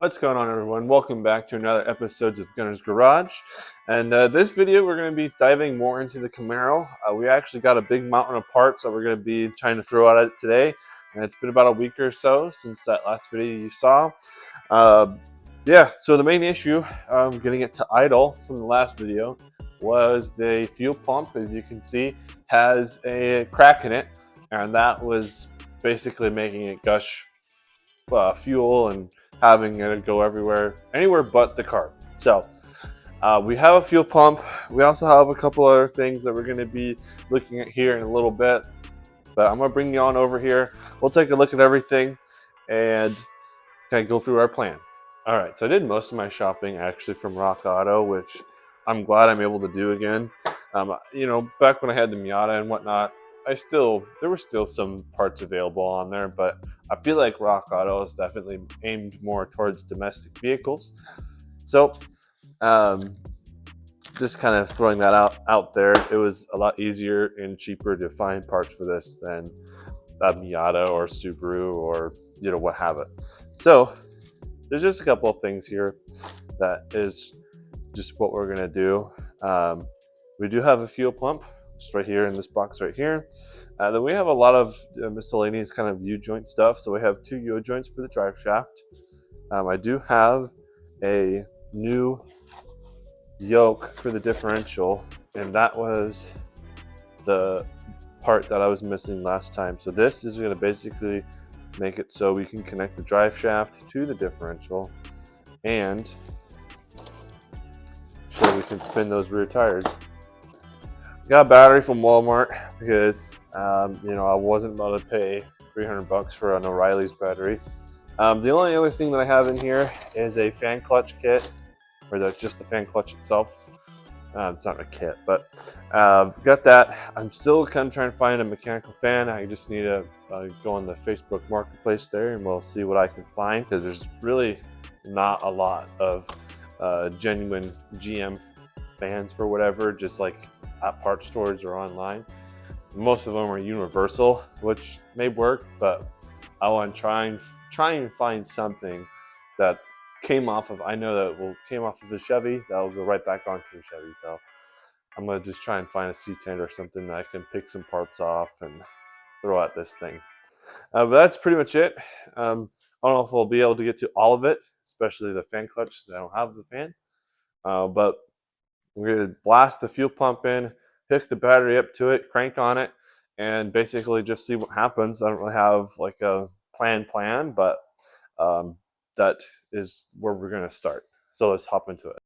What's going on, everyone? Welcome back to another episode of Gunnar's Garage. And this video, we're going to be diving more into the Camaro. We actually got a big mountain of parts that we're going to be trying to throw at it today. And it's been about a week or so since that last video you saw. So the main issue of getting it to idle from the last video was the fuel pump, as you can see, has a crack in it. And that was basically making it gush fuel and having it go anywhere but the carb. So we have a fuel pump. We also have a couple other things that we're going to be looking at here in a little bit, but I'm going to bring you on over here. We'll take a look at everything and kind of go through our plan. All right, so I did most of my shopping actually from Rock Auto, which I'm glad I'm able to do again. Back when I had the Miata and whatnot, there were still some parts available on there, but I feel like Rock Auto is definitely aimed more towards domestic vehicles. So just kind of throwing that out there, it was a lot easier and cheaper to find parts for this than a Miata or Subaru or what have it. So there's just a couple of things here that is just what we're gonna do. We do have a fuel pump just right here in this box right here. Then we have a lot of miscellaneous kind of U-joint stuff. So we have two U-joints for the drive shaft. I do have a new yoke for the differential, and that was the part that I was missing last time. So this is going to basically make it so we can connect the drive shaft to the differential, and so we can spin those rear tires. Got a battery from Walmart because I wasn't about to pay $300 for an O'Reilly's battery. The only other thing that I have in here is a fan clutch kit, or just the fan clutch itself. It's not a kit, but got that. I'm still kind of trying to find a mechanical fan. I just need to go on the Facebook Marketplace there, and we'll see what I can find, because there's really not a lot of genuine GM fans for whatever, just like at part stores or online. Most of them are universal, which may work, but I want to try and find something that came off of a Chevy that'll go right back onto a Chevy. So I'm gonna just try and find a C10 or something that I can pick some parts off and throw at this thing. But that's pretty much it. I don't know if we'll be able to get to all of it, especially the fan clutch, because I don't have the fan. But we're going to blast the fuel pump in, hook the battery up to it, crank on it, and basically just see what happens. I don't really have like a plan, but that is where we're going to start. So let's hop into it.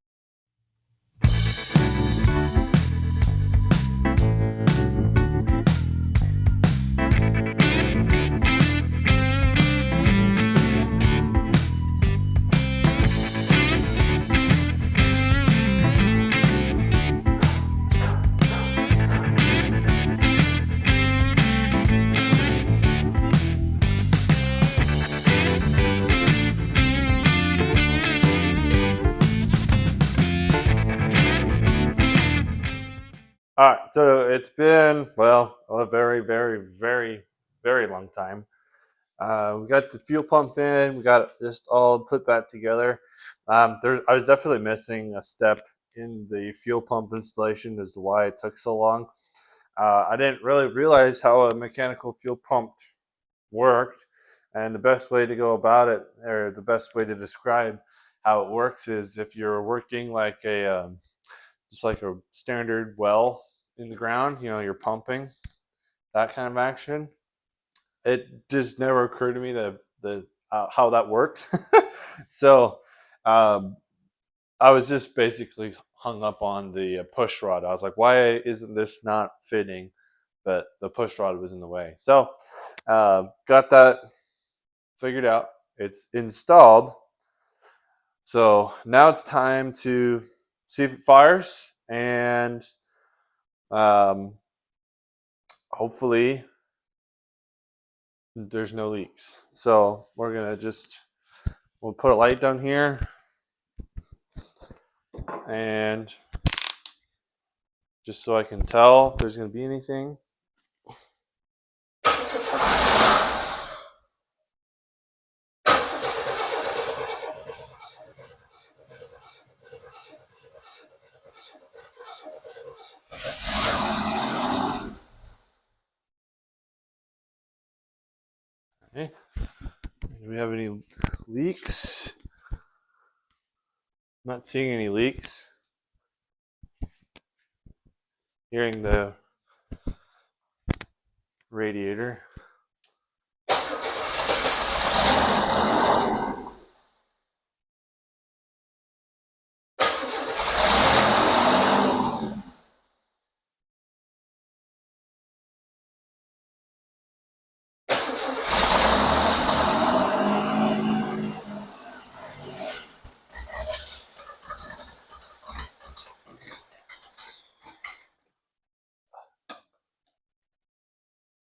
All right, so it's been, a very, very, very, very long time. We got the fuel pump in, we got it just all put back together. I was definitely missing a step in the fuel pump installation as to why it took so long. I didn't really realize how a mechanical fuel pump worked, and the best way to go about it, or the best way to describe how it works, is if you're working like just like a standard well in the ground, you're pumping, that kind of action. It just never occurred to me that how that works. So I was just basically hung up on the push rod. I was like, why isn't this not fitting? But the push rod was in the way. So got that figured out. It's installed. So now it's time to see if it fires, and hopefully there's no leaks. So we're gonna we'll put a light down here, and just so I can tell if there's gonna be anything. we have any leaks? Not seeing any leaks. Hearing the radiator.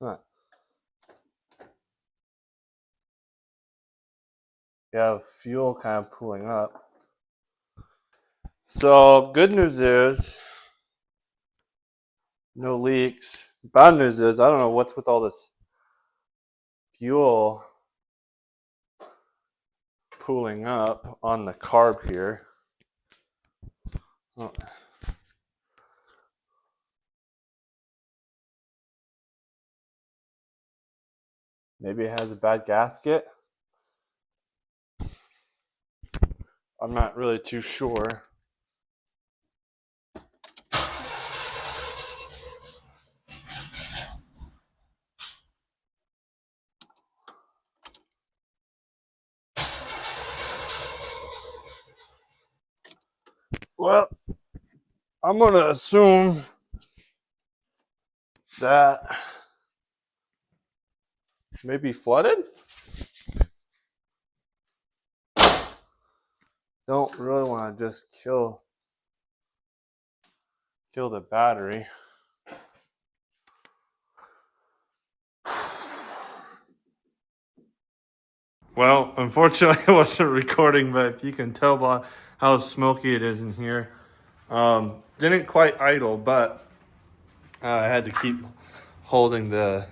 Huh. You have fuel kind of pooling up. So good news is no leaks. Bad news is I don't know what's with all this fuel pooling up on the carb here. Oh. Maybe it has a bad gasket. I'm not really too sure. Well, I'm going to assume that maybe flooded. Don't really want to just kill the battery. Well, unfortunately, I wasn't recording, but if you can tell by how smoky it is in here, didn't quite idle, but I had to keep holding the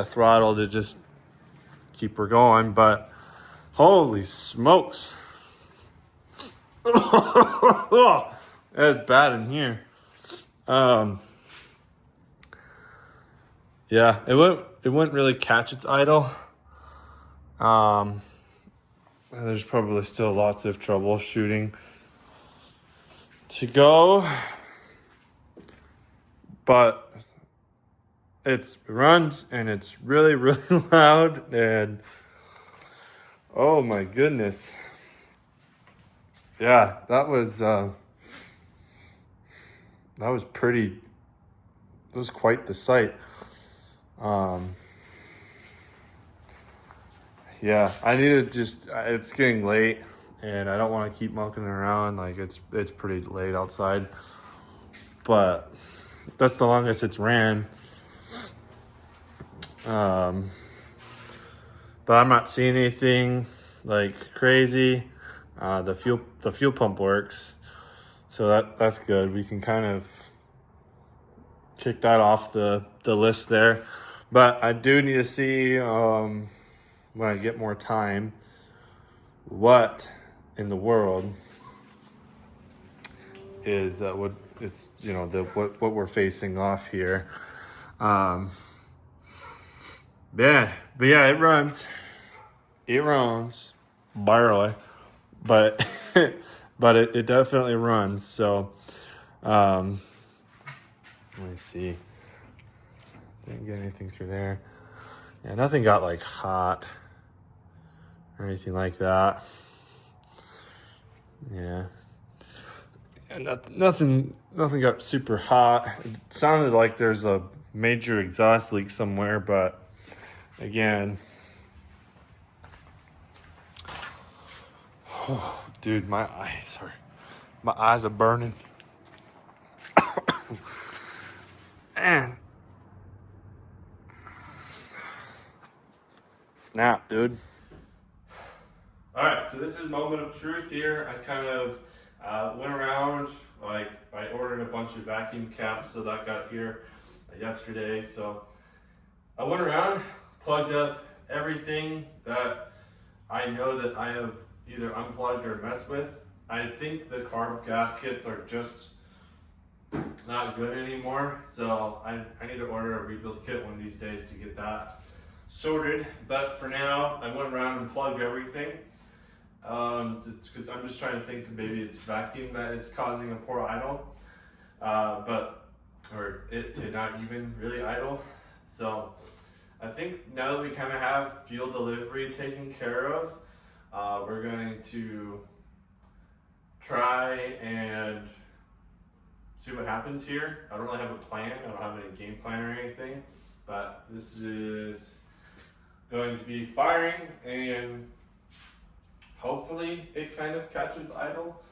throttle to just keep her going. But holy smokes, that's bad in here. Yeah, it wouldn't really catch its idle. There's probably still lots of troubleshooting to go, but it runs and it's really, really loud, and oh my goodness. Yeah, that was quite the sight. Yeah, I need to just, it's getting late and I don't want to keep monkeying around. Like it's pretty late outside, but that's the longest it's ran. But I'm not seeing anything like crazy. The fuel pump works, so that's good. We can kind of kick that off the list there. But I do need to see when I get more time what in the world is what is what we're facing off here. Yeah, but yeah, it runs barely, but but it definitely runs. So let me see. Didn't get anything through there. Yeah, nothing got like hot or anything like that. Yeah. And nothing got super hot. It sounded like there's a major exhaust leak somewhere, but again, oh, dude, my eyes are burning. Man. Snap, dude. All right, so this is moment of truth here. I kind of went around, like I ordered a bunch of vacuum caps, so that got here yesterday. So I went around, plugged up everything that I know that I have either unplugged or messed with. I think the carb gaskets are just not good anymore, so I need to order a rebuild kit one of these days to get that sorted, but for now I went around and plugged everything. Because I'm just trying to think maybe it's vacuum that is causing a poor idle, or it to not even really idle. So I think now that we kind of have fuel delivery taken care of, we're going to try and see what happens here. I don't really have a plan. I don't have any game plan or anything, but this is going to be firing, and hopefully it kind of catches idle.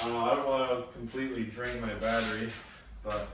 I don't want to completely drain my battery, but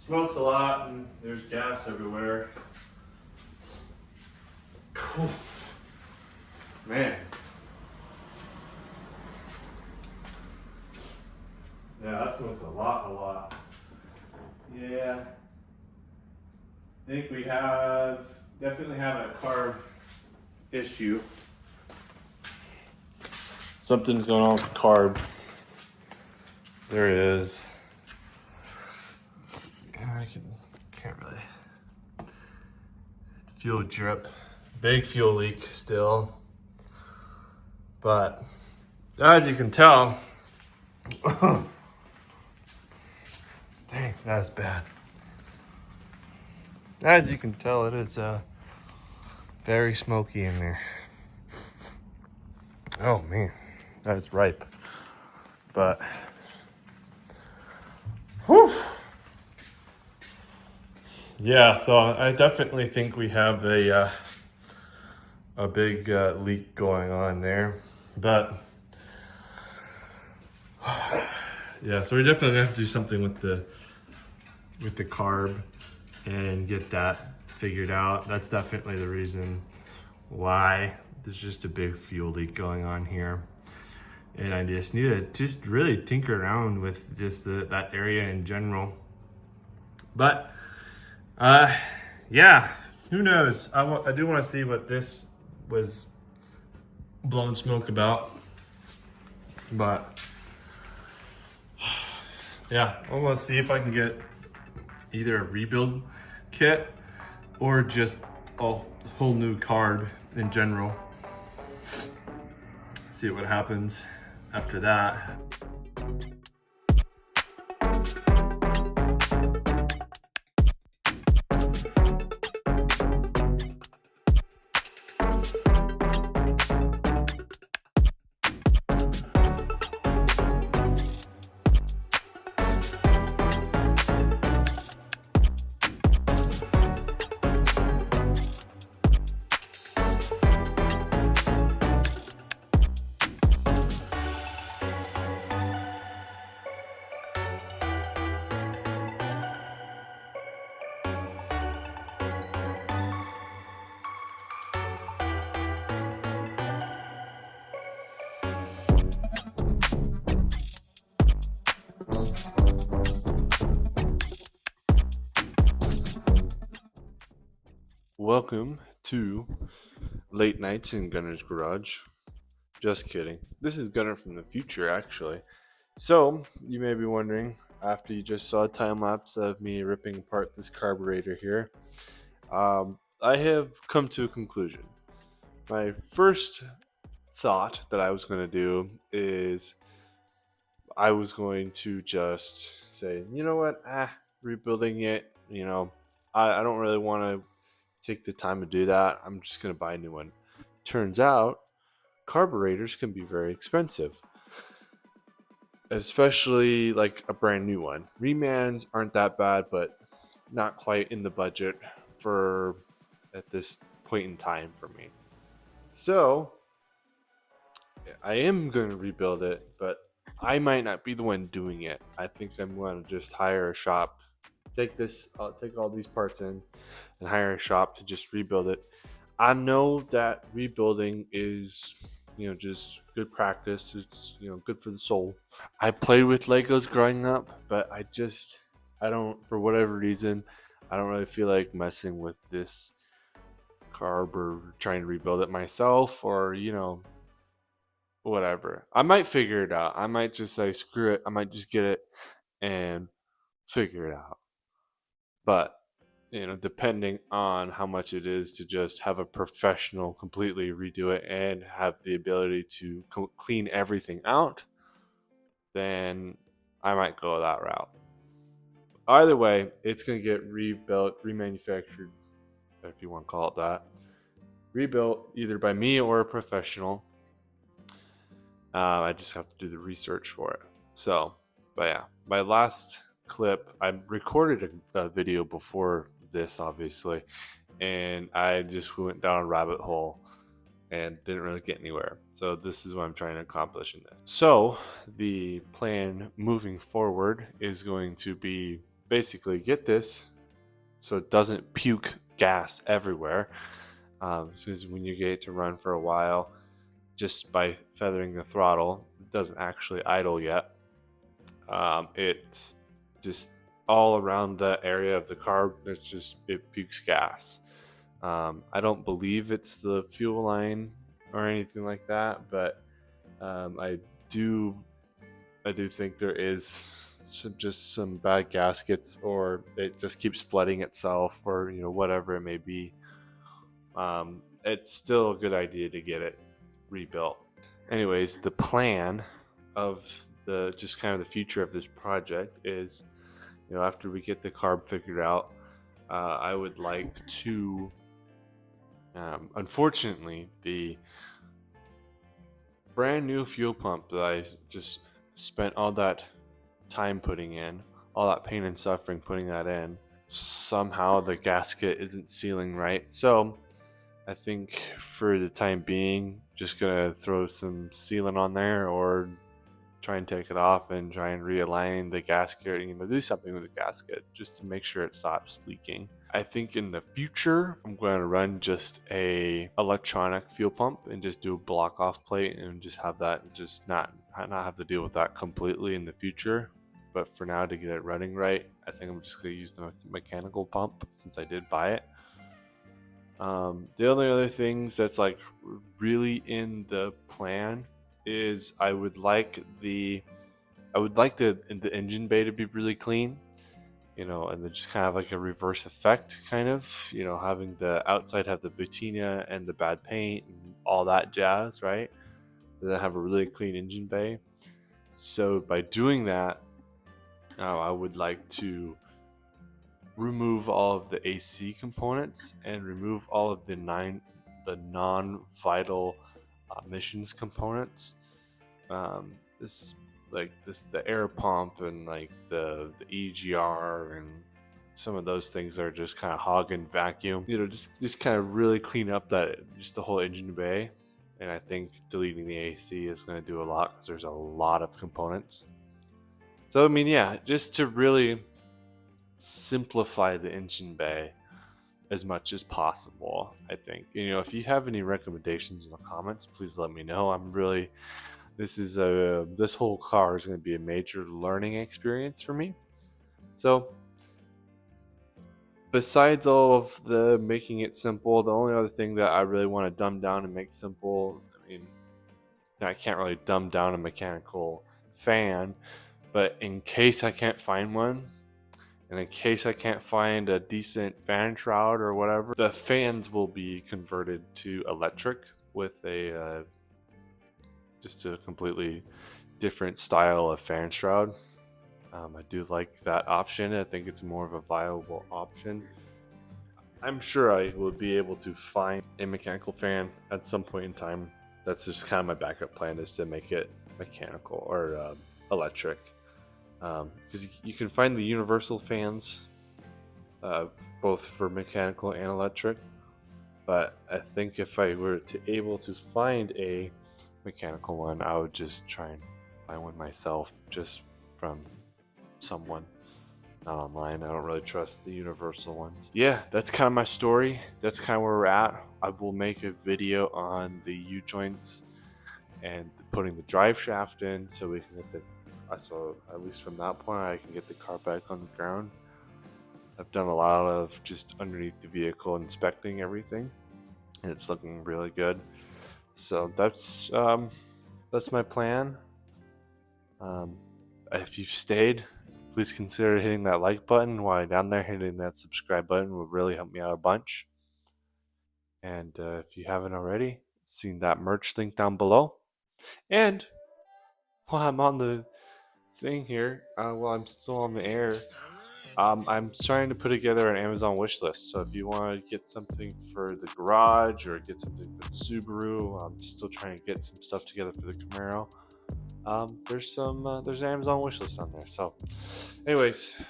smokes a lot and there's gas everywhere. Cool. Man. Yeah, that smokes a lot. Yeah. I think we definitely have a carb issue. Something's going on with the carb. There it is. I can't really. Fuel drip. Big fuel leak still. But as you can tell, dang, that is bad. As you can tell, it is very smoky in there. Oh man, that is ripe. But whew. Yeah, so I definitely think we have a big leak going on there. But yeah, so we definitely have to do something with the carb and get that figured out. That's definitely the reason why there's just a big fuel leak going on here. And I just need to really tinker around with just that area in general. But yeah, who knows? I do want to see what this was blowing smoke about. But yeah, I want to see if I can get either a rebuild kit or just a whole new carb in general. See what happens after that. Welcome to Late Nights in Gunnar's Garage. Just kidding. This is Gunnar from the future, actually. So, you may be wondering, after you just saw a time lapse of me ripping apart this carburetor here, I have come to a conclusion. My first thought that I was going to do is I was going to just say, you know what, rebuilding it, I don't really want to take the time to do that. I'm just going to buy a new one. Turns out, carburetors can be very expensive, especially like a brand new one. Remans aren't that bad, but not quite in the budget for at this point in time for me. So I am going to rebuild it, but I might not be the one doing it. I think I'm going to just hire a shop. I'll take all these parts in and hire a shop to just rebuild it. I know that rebuilding is, just good practice. It's, good for the soul. I played with Legos growing up, but I don't, for whatever reason, I don't really feel like messing with this carb or trying to rebuild it myself or, whatever. I might figure it out. I might just say, screw it. I might just get it and figure it out. But depending on how much it is to just have a professional completely redo it and have the ability to clean everything out, then I might go that route. Either way, it's going to get rebuilt, remanufactured, if you want to call it that. Rebuilt either by me or a professional. I just have to do the research for it. So, but yeah, my last clip, I recorded a video before this, obviously, and I just went down a rabbit hole and didn't really get anywhere. So this is what I'm trying to accomplish in this. So the plan moving forward is going to be basically get this so it doesn't puke gas everywhere. Since when you get it to run for a while, just by feathering the throttle, it doesn't actually idle yet. It just all around the area of the carb, it pukes gas. I don't believe it's the fuel line or anything like that, but I do think there is some bad gaskets, or it just keeps flooding itself, or whatever it may be. It's still a good idea to get it rebuilt. Anyways, the plan of the future of this project is, after we get the carb figured out, I would like to, unfortunately, the brand new fuel pump that I just spent all that time putting in, all that pain and suffering putting that in, somehow the gasket isn't sealing right. So I think for the time being, just gonna throw some sealant on there, or try and take it off and try and realign the gasket, do something with the gasket just to make sure it stops leaking. I think in the future, I'm going to run just a electronic fuel pump and just do a block off plate and just have that, just not have to deal with that completely in the future. But for now, to get it running right, I think I'm just going to use the mechanical pump since I did buy it. The only other things that's like really in the plan is I would like the engine bay to be really clean, and then just kind of like a reverse effect, kind of, having the outside have the patina and the bad paint and all that jazz, right? And then have a really clean engine bay. So by doing that, I would like to remove all of the AC components and remove all of the non-vital emissions components. The air pump and like the EGR and some of those things are just kind of hog and vacuum. Just kind of really clean up just the whole engine bay. And I think deleting the AC is going to do a lot because there's a lot of components. So just to really simplify the engine bay as much as possible, I think. If you have any recommendations in the comments, please let me know. This whole car is going to be a major learning experience for me. So besides all of the making it simple, the only other thing that I really want to dumb down and make simple, I mean, I can't really dumb down a mechanical fan, but in case I can't find one, and in case I can't find a decent fan shroud or whatever, the fans will be converted to electric with a just a completely different style of fan shroud. I do like that option. I think it's more of a viable option. I'm sure I will be able to find a mechanical fan at some point in time. That's just kind of my backup plan, is to make it mechanical or electric. Because you can find the universal fans, both for mechanical and electric. But I think if I were to able to find a mechanical one, I would just try and find one myself, just from someone, not online. I don't really trust the universal ones. Yeah, that's kind of my story. That's kind of where we're at. I will make a video on the U-joints and putting the drive shaft in, so we can get the, so at least from that point I can get the car back on the ground. I've done a lot of just underneath the vehicle inspecting everything, and it's looking really good. So that's my plan. If you've stayed, please consider hitting that like button. While you're down there, hitting that subscribe button would really help me out a bunch. And if you haven't already, seen that merch link down below. And while I'm on the thing here, while I'm still on the air, I'm trying to put together an Amazon wish list. So if you want to get something for the garage or get something for the Subaru, I'm still trying to get some stuff together for the Camaro. There's an Amazon wish list on there. So anyways,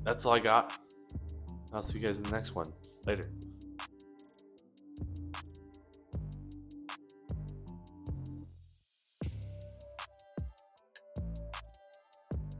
that's all I got. I'll see you guys in the next one. Later.